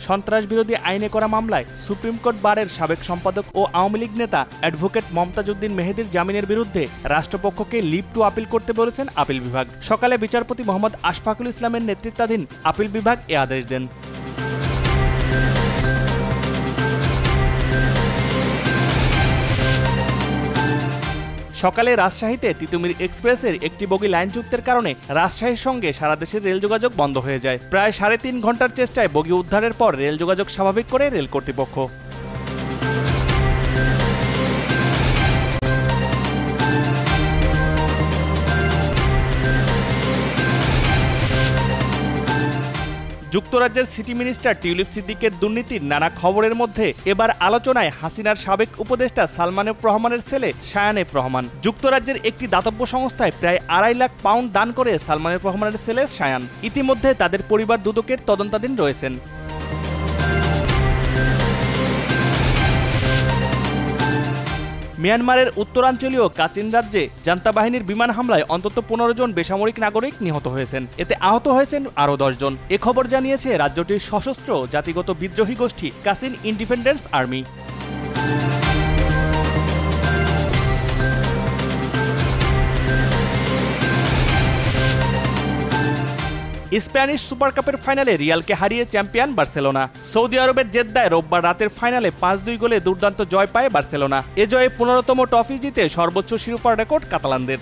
সন্ত্রাস বিরোধী আইনে করা মামলায় সুপ্রিম কোর্ট বারের সাবেক সম্পাদক ও আওয়ামী লীগ নেতা অ্যাডভোকেট মমতাজ উদ্দিন মেহেদীর জামিনের বিরুদ্ধে রাষ্ট্রপক্ষকে লিভ টু আপিল করতে বলেছেন আপিল বিভাগ। সকালে বিচারপতি মোহাম্মদ আশফাকুল ইসলামের নেতৃত্বাধীন আপিল বিভাগ এ আদেশ দেন। সকালে রাজশাহীতে তিতুমির এক্সপ্রেসের একটি বগি লাইনচ্যুতের কারণে রাজশাহীর সঙ্গে সারা দেশের রেল যোগাযোগ বন্ধ হয়ে যায়। প্রায় 3.5 ঘন্টার চেষ্টায় বগি উদ্ধারের পর রেল যোগাযোগ স্বাভাবিক করে রেল কর্তৃপক্ষ। যুক্তরাজ্যের সিটি মিনিস্টার টিউলিপ সিদ্দিকের দুর্নীতির নানা খবরের মধ্যে এবার আলোচনায় হাসিনার সাবেক উপদেষ্টা সালমান এফ রহমানের ছেলে শায়ান এফ রহমান। যুক্তরাজ্যের একটি দাতব্য সংস্থায় প্রায় 2.5 লাখ পাউন্ড দান করে সালমান এফ রহমানের ছেলে শায়ান। ইতিমধ্যে তাদের পরিবার দুদকের তদন্তাধীন রয়েছেন। মিয়ানমারের উত্তরাঞ্চলীয় কাচিন রাজ্যে জান্তা বাহিনীর বিমান হামলায় অন্তত 15 জন বেসামরিক নাগরিক নিহত হয়েছেন। এতে আহত হয়েছেন আরও 10 জন। এ খবর জানিয়েছে রাজ্যটির সশস্ত্র জাতিগত বিদ্রোহী গোষ্ঠী Kachin independence army. Spanish super কাপের ফাইনালে রিয়ালকে হারিয়ে চ্যাম্পিয়ন বার্সেলোনা। সৌদি আরবের জেদ্দায় রোববার রাতের ফাইনালে 5-2 গোলে দুর্দান্ত জয় পায় বার্সেলোনা। এ জয়ে 15তম ট্রফি জিতে সর্বোচ্চ শিরোপার রেকর্ড কাতালানদের।